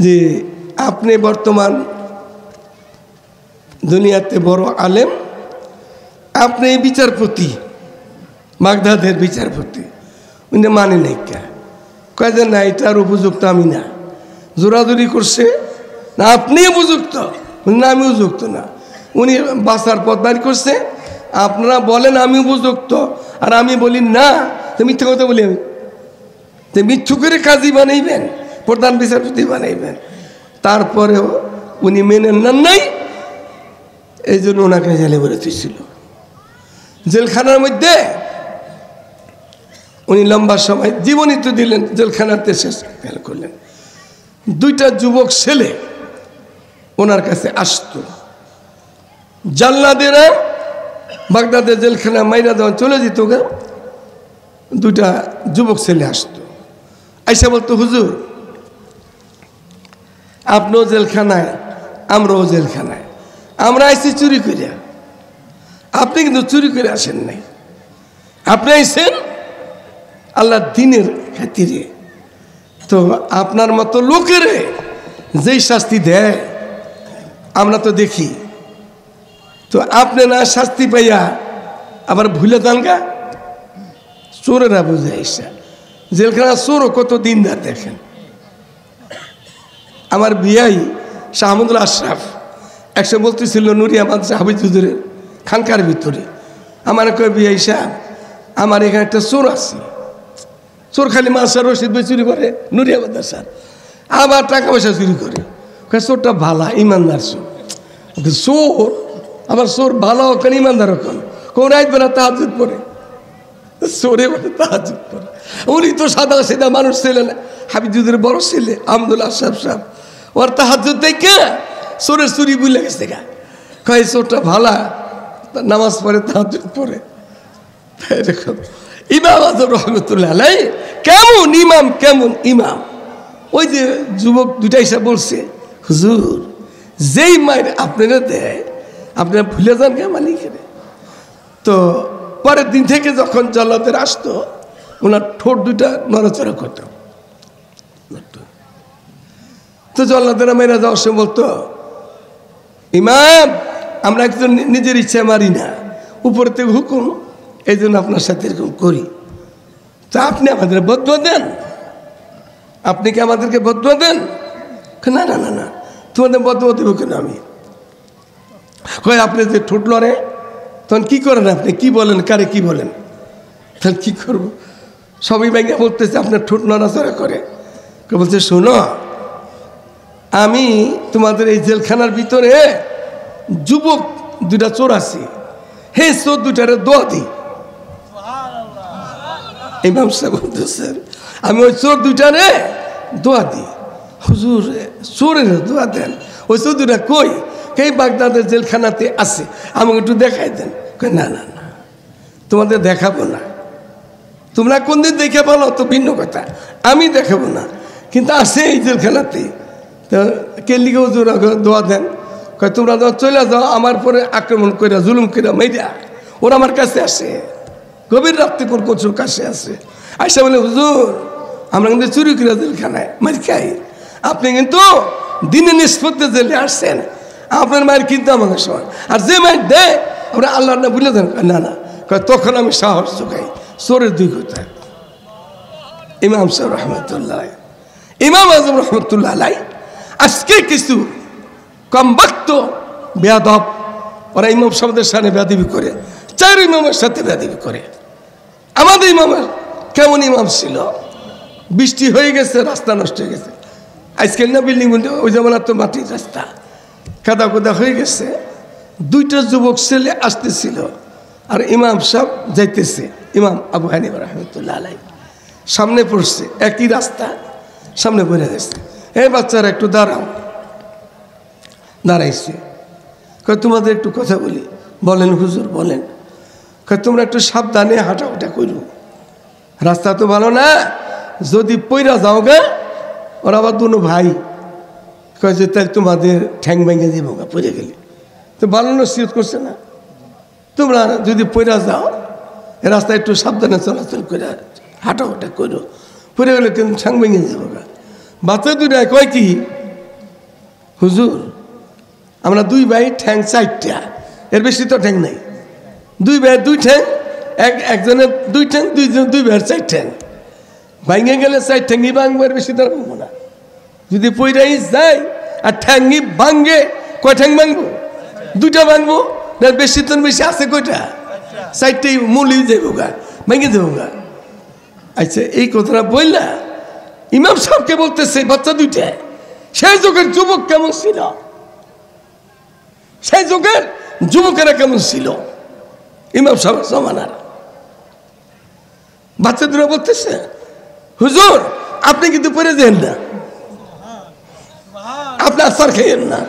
যে আপনি বর্তমান দুনিয়াতে বড় আলেম, আপনি বিচারপতি, বাগদাদের বিচারপতি। উনি মানে নাই, কয় যে না এটার উপযুক্ত আমি না। জোরাজুরি করছে না আপনি উপযুক্ত না, আমি উপযুক্ত না। উনি বাঁচার পথ বাড়ি করছে, আপনারা বলেন আমি উপযুক্ত আর আমি বলি না, তো মিথ্যা কথা বলি আমি, তো মিথ্যু করে কাজী বানাইবেন, প্রধান বিচারপতি বানাইবেন। তারপরেও উনি মেনে নেন নাই, এই জন্য ওনাকে জেলে ভরে দিয়েছিল। জেলখানার মধ্যে উনি লম্বা সময় জীবনই তো দিলেন, জেলখানাতে শেষ করলেন। 2টা যুবক ছেলে ওনার কাছে আসতো, জাল্লাদেরা বাগদাদের জেলখানা মাইরা যখন চলে যেত, 2টা যুবক ছেলে আসতো, আইসা বলতো হুজুর আপনিও জেলখানায় আমরাও জেলখানায়, আমরা আইসি চুরি করে, আপনি কিন্তু চুরি করে আসেন নাই, আপনি আইসেন আল্লাহর দ্বীনের খাতিরে। তো আপনার মতো লোকেরে যেই শাস্তি দেয় আমরা তো দেখি, তো আপনি না শাস্তি পাইয়া আবার ভুলে যান গা। চোরেরা বুঝে আইসা জেলখানা চোরও কত দিনদার দেখেন। আমার বিয়াই শাহ আহমদুল আশরাফ একশো বলতেছিল নুরিয়া মাদ্রাসা হাফিজ হুজুরের খানকার ভিতরে, আমার কয় বিয়াই সাহেব আমার এখানে একটা চোর আছে, চোর খালি মাসা রশিদ বই চুরি করে নুরিয়া মাদ্রাসার, আবার টাকা পয়সা চুরি করে। চোরটা ভালা ইমানদার চোর, চোর আবার চোর ভালো ওখানে ইমানদার ওখানে কোন রাত বেলা তাহাজ্জুদ পড়ে, চোরে বলে তাহাজ্জুদ পড়ে। উনি তো সাদা সিধা মানুষ ছিলেন, হাফিজ হুজুরের বড় ছেলে আহমদুল আশরাফ সাহেব, ওর তাহাজ্জুদ দেখে চোরের চুরি বুঝলে গেছে গা, কয় চোরটা ভালা নামাজ পড়ে তাহাজ্জুদ পড়ে। এরকম ইমাম আযম রহমতুল্লাহ আলাইহি কেমন ইমাম, কেমন ইমাম। ওই যে যুবক 2টা এসে বলছে হুজুর যেই মায়ের আপনারা দেয় আপনারা ভুলে যান কে মালিকের। তো পরের দিন থেকে যখন জল্লাদের আসতো ওনার ঠোঁট 2টা নড়াচড়া করত, তো জল্লাদেরা মেয়েরা যাওয়ার সময় বলতো ইমাম আমরা একজন নিজের ইচ্ছা মারি না, উপর থেকে হুকুম, এই জন্য আপনার সাথে এরকম করি। তা আপনি আমাদের বদুয়া দেন, আপনি কি আমাদেরকে বদুয়া দেন? না না না না, তোমাদের বদুয়া দেবো কেন আমি? কয় আপনি যে ঠোঁট লড়ে তখন কী করেন? আপনি কি বলেন? কারে কি বলেন? তাহলে কী করবো? সবই ব্যাংকে বলতেছে আপনার ঠোঁট নড়াচড়া করে। বলছে শোনো, আমি তোমাদের এই জেলখানার ভিতরে যুবক দুইটা চোর আছে, হে চোর দুইটারে দোয়া দিই। ইমাম সাহেব বলতেছেন আমি ওই চোর দুইটারে দোয়া দিই। হুজুর চোরের দোয়া দেন? ওই চোর দুইটা কই? এই বাগদাদের জেলখানাতে আছে, আমাকে একটু দেখাই দেন। না না না, তোমাদের দেখাবো না, তোমরা কোন দিন দেখে বলো তো ভিন্ন কথা, আমি দেখাবো না, কিন্তু আসে এই জেলখানাতে। তো কে লিগে হুজুর দোয়া দেন? কয় তোমরা চলে যাও, আমার পরে আক্রমণ করে জুলুম করে মেয়েরা ওরা আমার কাছে আসে, গভীর রাত্রে কোন কচুর কাছে আসে, আইসা বলে হুজুর আমরা কিন্তু চুরি করে জেলখানায় মার খাই, আপনি কিন্তু দিনে নিষ্পত্তি জেলে আসছেন, আপনার মায়ের কিন্তু আমাকে সমান, আর যে মায়ের দেয় আমরা আল্লাহ না ভুলে দেন। না না, তখন আমি সাহস যোগাই চোরের দুই কথা। ইমাম সাহেব রহমতুল্লাহ, ইমাম আজম রহমতুল্লাহ আলাই আজকে কিছু কমবক্ত বেয়াদব ওরা ইমাম সাহেবদের সামনে বেয়াদবি করে, চার ইমামের সাথে বেয়াদবি করে। আমাদের ইমামের কেমন ইমাম ছিল? বৃষ্টি হয়ে গেছে, রাস্তা নষ্ট হয়ে গেছে, আজকাল না বিল্ডিং ওই যেমন তো মাটির রাস্তা, কাদা কোদা হয়ে গেছে। দুইটা যুবক ছেলে আসতেছিল আর ইমাম সাহেব যাইতেছে, ইমাম আবু হানিফা রহমতুল্লাহ আলাই সামনে পড়ছে, একই রাস্তা সামনে পড়ে গেছে। এই বাচ্চারা একটু দাঁড়াও। দাঁড়াইছে, কয় তোমাদের একটু কথা বলি। বলেন হুজুর বলেন। কয় তোমরা একটু সাবধানে হাঁটাউটা করো, রাস্তা তো ভালো না, যদি পইরা যাও গা ওরা আবার দুনো ভাই, কয় যে তাই তোমাদের ঠ্যাং ভেঙে দিব গা পড়ে গেলে। তো ভালো নসিহত করছে না, তোমরা যদি পইরা যাও এ রাস্তায় একটু সাবধানে চলাচল করে হাঁটাহুটা করো, পড়ে গেলে কিন্তু ঠ্যাং ভেঙে যাবো গা। বাচ্চা দুটায় কয় কি হুজুর আমরা দুই ভাই ঠ্যাং চারটা, এর বেশি তো ঠ্যাং নাই, দুই ভাইয়ের দুই ঠ্যাং, একজনের দুই ঠ্যাং, দুই ভাইয়ের চার ঠ্যাং, ভাঙে গেলে চার ঠ্যাংই ভাঙবো, এর বেশি তো ভাঙবো না। যদি পইরাই যায় আর ঠ্যাংই ভাঙে, কয় ঠ্যাং ভাঙবো? দুইটা ভাঙবো, বেশি তো বেশি আছে কয়টা? চারটেই মূলই যাবো গা, ভেঙে দেবো গা। আচ্ছা এই কথাটা বললা ইমাম সাহেবকে বলতেছে বাচ্চা দুইটা, সেই যুগের যুবক কেমন ছিল, সেই যুগের যুবকেরা কেমন ছিল ইমাম সাহেবের জমানার। বাচ্চা দুরা বলতেছে হুজুর আপনি কিন্তু পড়ে যান না, আপনি আসার খাইয়েন না,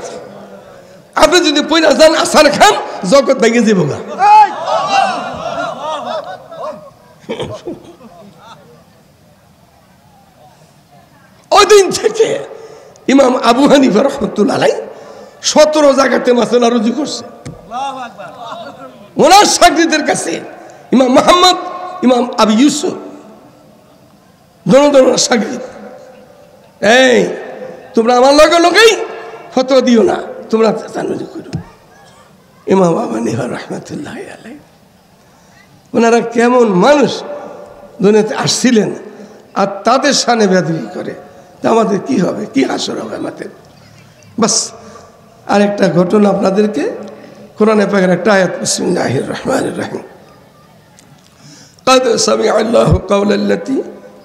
আপনি যদি পয়লা যান আসার খান জগৎ ভেঙে যাব গা। ওই দিন থেকে ইমাম আবু হানিফা রহমতুল্লাহ আলাই 17 জায়গাতে মাসালা রুজু করছে ওনার শাগিরদের কাছে। ইমাম মুহাম্মদ, ইমাম আবু ইউসুফ দোনো শাগির, এই তোমরা আমার লগে লগেই ফতোয়া দিও না, তোমরা তানুজি করো। ইমাম আবু হানিফা রহমতুল্লাহ আলাই ওনারা কেমন মানুষ দুনিয়াতে আসছিলেন, আর তাদের সামনে বেয়াদবি করে, তা আমাদের কি হবে, কি হাসর হবে আমাদের। বাস আরেকটা ঘটনা আপনাদেরকে, কোরআনে পাকের একটা আয়াত, বিসমিল্লাহির রহমানির রহিম। قد سمع الله قول التي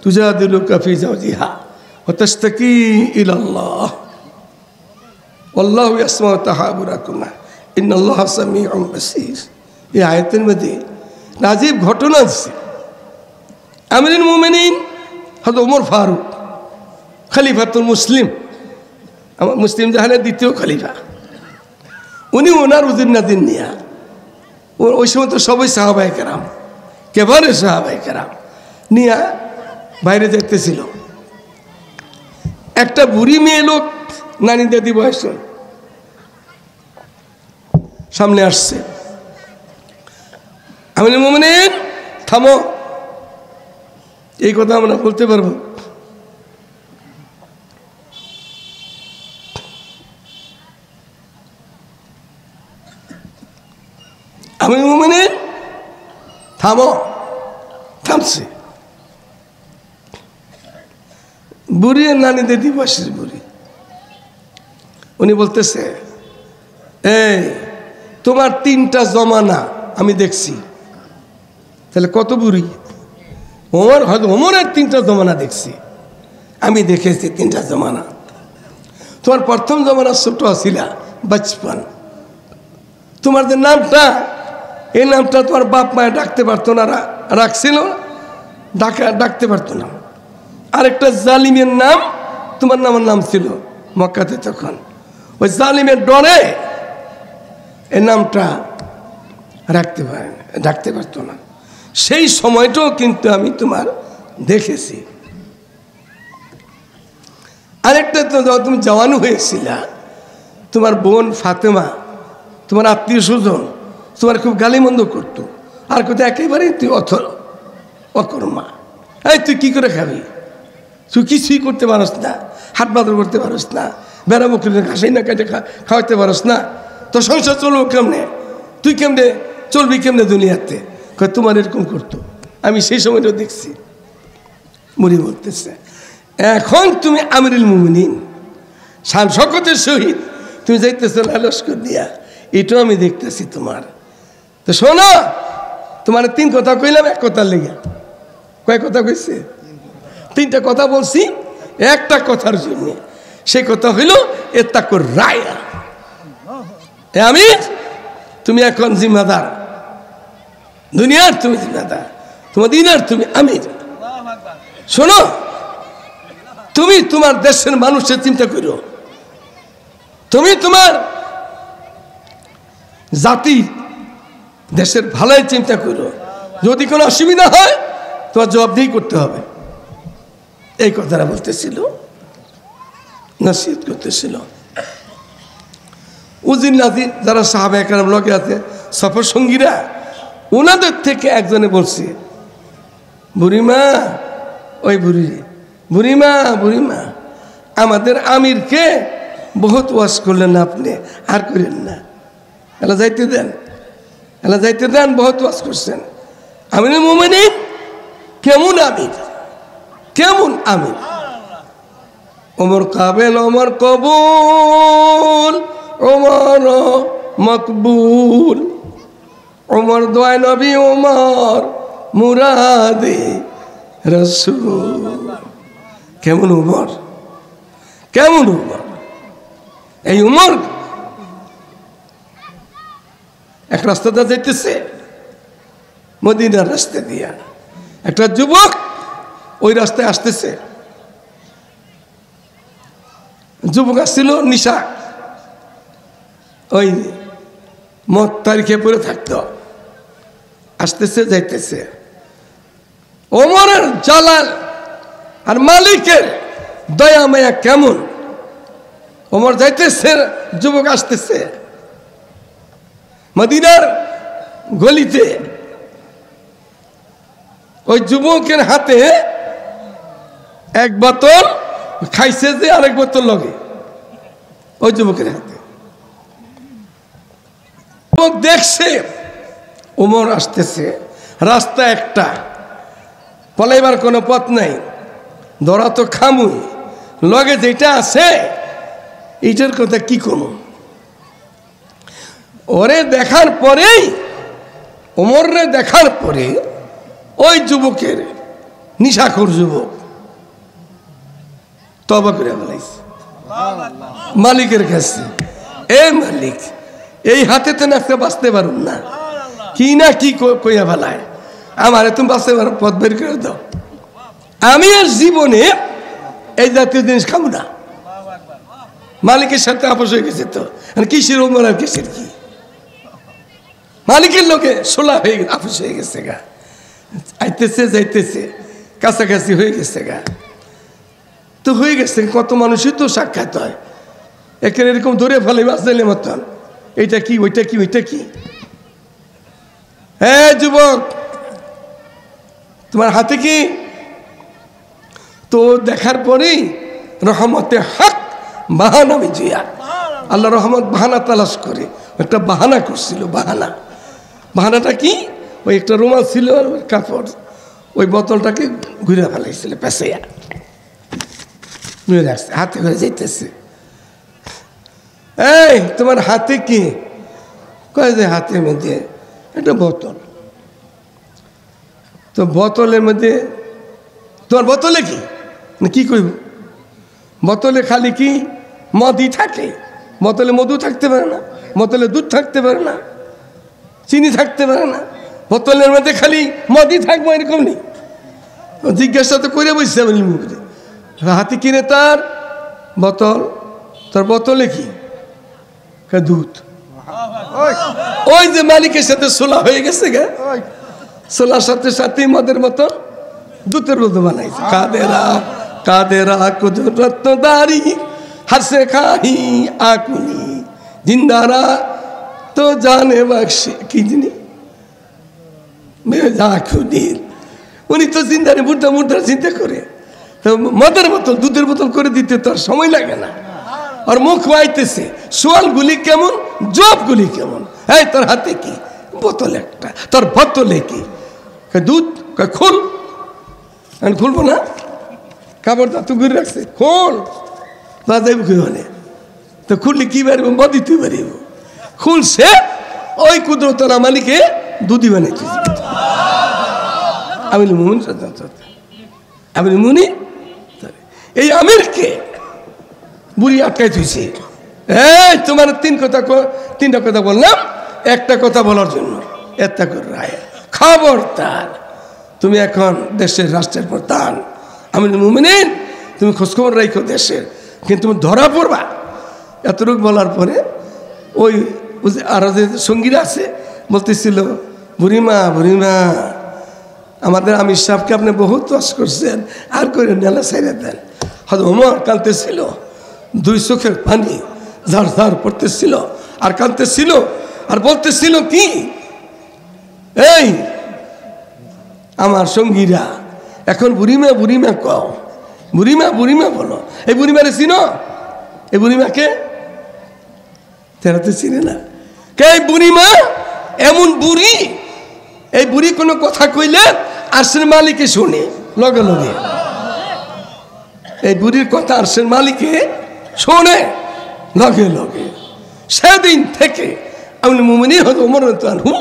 تجادلك في زوجها وتشتكي إلى الله والله يسمع تحاوركما إن الله سميع بصير। এই আয়াতের মধ্যে রাজীব ঘটনা আছে। আমিরুল মুমিনিন হযরত ওমর ফারুক খলিফাতুল মুসলিম, মুসলিম জাহানের দ্বিতীয় খলিফা, উনি ওনার উজির নাদিন নিয়া, ওই সময় তো সবাই সাহাবায়ে কেরাম, কেবারে সাহাবায়ে কেরাম নিয়া বাইরে যেতেছিল। একটা বুড়ি মেয়ে লোক নানি দাদি বয়স সামনে আসছে। আমিরুল মুমিনিন থামো, এই কথা আমরা বলতে পারবো? আমিরুল মুমিনিন থামো, থামছে। বুড়ি আর নানি দাদি বয়সের বুড়ি উনি বলতেছে, এই তোমার 3টা জমানা আমি দেখছি। তাহলে কত বুড়ি? ওমর, হয়তো ওমরের 3টা জমানা দেখছি, আমি দেখেছি 3টা জমানা। তোমার প্রথম জমানা ছোট ছিলা, বচপন। তোমার যে নামটা, এই নামটা তোমার বাপ মায়ে ডাকতে পারতো না, রাখছিল, ডাকতে পারতো না। আরেকটা জালিমের নাম তোমার নাম ছিল মক্কাতে তখন। ওই জালিমের ডরে এই নামটা ডাকতে পারতো না। সেই সময়টাও কিন্তু আমি তোমার দেখেছি। আরেকটা তো তুমি জওয়ান হয়েছিলা, তোমার বোন ফাতেমা, তোমার আত্মীয় স্বজন তোমার খুব গালিমন্দ করতো, আর কোথাও একেবারেই তুই অকর্মা। এই তুই কি করে খাবি? তুই কিছুই করতে পারস না, হাট বাদর করতে পারস না, বেড়া বকরির ঘাসাই না কেটে খাওয়াতে পারস না, তোর সংসার চলবো কেমনে? তুই কেমনে চলবি কেমনে দুনিয়াতে? তোমার এরকম করতো। আমি সেই সময়টাও দেখছি। মুড়ি বলতেছে, এখন তুমি আমিরুল মুমিনিন, শান শওকতের সহিত তুমি যাইতেছো লস্কর দিয়া, এটাও আমি দেখতেছি তোমার। তো শোনো, তোমার 3 কথা কইলাম, 1 কথার লেগে। কয় কথা কইছে? 3টা কথা বলছি একটা কথার জন্য। সেই কথা হইল ইত্তাকুর রায়া। আমির, তুমি এখন জিম্মাদার, দুনিয়ার তুমি জিম্মাদার, তোমার দিনের তুমি আমির। শোনো, তুমি তোমার দেশের মানুষের চিন্তা করো, তুমি তোমার জাতি দেশের ভালোই চিন্তা করো। যদি কোনো অসুবিধা হয় তোমার জবাবদিহি করতে হবে। এই কথাটা বলতেছিল, নসিহত করতেছিল। উজির নাজির যারা সাহাবায়ে কেরাম লগে আছে, সফর সঙ্গীরা, ওনাদের থেকে একজনে বলছে, বুড়িমা, ওই বুড়িমা, আমাদের আমিরকে বহুত ওয়াজ করলেন আপনি, আর করেন না, এলা যাইতে দেন, বহুত ওয়াজ করছেন। আমিরুল মুমিনিন কেমন আমির? ওমর কাবেল, ওমর কবুল, ওমর মকবুল, ওমর দোয়া নবী, ওমর মুরাদে রাসূল। কেমন ওমর? এই ওমর এক রাস্তাটা যাইতেছে, মদিনার রাস্তা দিয়া। একটা যুবক ওই রাস্তায় আসতেছে। যুবক আসছিল নিশা, ওই মদ তারিখে পড়ে থাকতো, আসতেছে যাইতেছে। ওমরের জালাল আর মালিকের দয়া মায়া কেমন! ওমর যাইতেছে, যুবক আসতেছে। মদিনার গলিতে ওই যুবকের হাতে 1 বোতল খাইছে, যে আরেক বোতল লগে ওই যুবকের হাতে। যুবক দেখছে ওমর আসতেছে, রাস্তা একটা, পলাইবার কোনো পথ নাই, ধরা তো খামুই, লগে যেটা আছে এইটার কথা কি করব? ওমরে দেখার পরে ওই যুবকের, নিশাখোর যুবক, তওবা করে বলাইছে মালিকের কাছে, এ মালিক, এই হাতে তো একটা বাঁচতে পারুন না, কি কইয়া ফেলায়, আমার তুমি বাঁচতে পারো, পথ বের করে দাও, আমি আর জীবনে এই জাতীয় জিনিস খাবো না। মালিকের সাথে আপোষ হয়ে গেছে, তো কিসের ওমর আর কিসের কি, মালিকের লোকে সোলা হয়ে আপোষ হয়ে গেছে গা, আইতেছে যাইতেছে, কাছাকাছি হয়ে গেছে গা, তো হয়ে গেছে। কত মানুষই তো সাক্ষাৎ হয়, একে এরকম ধরে ফেলে বাঁচলে মতন, এইটা কি, ওইটা কি। হ্যাঁ যুবক, তোমার হাতে কি? তো দেখার পরেই রহমতে হক বাহানা বিজিয়া, আল্লাহ রহমত বাহানা তালাশ করে একটা বাহানা করছিল। বাহানাটা কি? ওই একটা রুমাল ছিল, কাপড়, ওই বোতলটাকে ঘুরে ফেলাইছিল, পেঁচাইয়া রাখছে, হাতে করে যাইতেছে। এই তোমার হাতে কি? কয় যে হাতের মধ্যে একটা বোতল। তো বোতলের মধ্যে তোমার বোতলে কি কি কইব? বোতলে খালি কি মদই থাকে? বোতলে মধু থাকতে পারে না, বোতলে দুধ থাকতে পারে না, চিনি থাকতে পারে না। বোতলের মধ্যে খালি মদই থাকবো এরকম নেই। জিজ্ঞাসা তো করে বসছে হাতি কিনে তার বোতল, তার বোতলে কি? দুধ। ওই যে মালিকের সাথে সোলা হয়ে গেছে গে, সোলার সাথে সাথে মদের বোতল দুধের বোতল বানাইছে। কাদেরা কাদেরা রত্নদারি হাসে খাহি আকুনি জিন্দারা তো জানে বাক্সে কি জিনিস উনি তো জিন্দারে মুর্দা মুর্দা চিন্তা করে। তো মদের বোতল দুধের বোতল করে দিতে তো আর সময় লাগে না। আর মুখ আইতেছে, সোয়ালগুলি কেমন, জবগুলি কেমন। এই তোর হাতে কি? বোতল একটা। তোর বোতলে কি? দুধ। খোল। আমি খুলবো না, কাপড় তো ঘুরে রাখছে, খোল। বাজাইব কি বলে? তো খুললে কি বাড়িব? মদি তুই বাড়িব। খুলছে, ওই কুদরতলা মালিকে দুধি বানাইতেছে। আমি মুমিন, আমি মুনি। এই আমিরকে বুড়ি আটকাই থুইছে। এই তোমার তিনটা কথা বললাম, একটা কথা বলার জন্য এত করে রায়। খবরদার, তুমি এখন দেশের রাষ্ট্রের প্রধান, আমি মুমিনিন, তুমি খোঁজখবর রাখো দেশের, কিন্তু তুমি ধরা পড়বা। এতটুকু বলার পরে ওই আরো যে সঙ্গীরা আছে বলতেছিল, বুড়িমা বুড়িমা, আমাদের আমির সাহেবকে আপনি বহুত ওয়াজ করছেন, আর করে নেলা ছাইড়ে দেন। হয়তো ওমর কাঁদতেছিল, দুই চোখের পানি ঝাড় ঝাড় পড়তেছিল, আর কাঁদতেছিল, আর বলতেছিল কি, এই আমার সঙ্গীরা এখন বুড়িমা বুড়িমা কও, বুড়িমা বুড়িমা বলো। এই বুড়িমারে চিনো? এই বুড়িমাকে তারা তো চিনে না। কে বুড়িমা? এমন বুড়ি, এই বুড়ি কোনো কথা কইলে আরশের মালিকে শোনে লগে লগে। এই বুড়ির কথা আরশের মালিকে শোনে লগে লগে। সেদিন থেকে আমি মুমিনিন হযরত ওমর রাদিয়াল্লাহু আনহু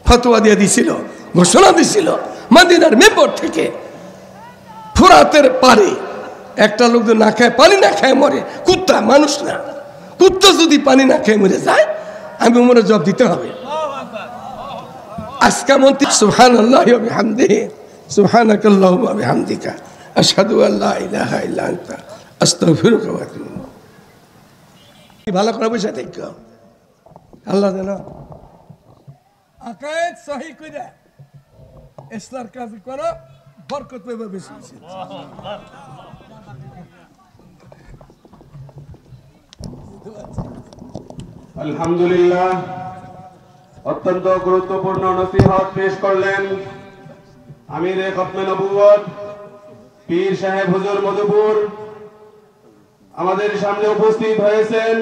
ফতোয়া দিয়ে দিছিল, ঘোষণা দিছিল, মদিনার মেম্বর থেকে ফোরাতের পারে একটা লোক যদি না খায়, পানি না খায় মরে, কুত্তা মানুষ না, কুত্তা যদি পানি না খেয়ে মরে যায়, আমি ওমরের জবাব দিতে হবে। আজকে মন্ত্রী সুবহানাল্লাহি ওয়া বিহামদিহি সুবহানাকাল্লাহুম্মা ওয়া বিহামদিকা আশহাদু আল্লা ইলাহা ইল্লা আনতা আস্তাগফিরুকা ওয়া আতুবু ইলাইক। ভালো করে বসে দেখো, আল্লাহ যেন আকায়েদ সহি কইরা ইসলার কাজ করো, বরকত পাইবে বেশি বেশি। আলহামদুলিল্লাহ, অত্যন্ত গুরুত্বপূর্ণ নসিহত পেশ করলেন আমিরে খতমে নবুয়ত পীর সাহেব হুজুর মধুপুর। আমাদের সামনে উপস্থিত হয়েছেন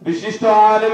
বিশিষ্ট আলেম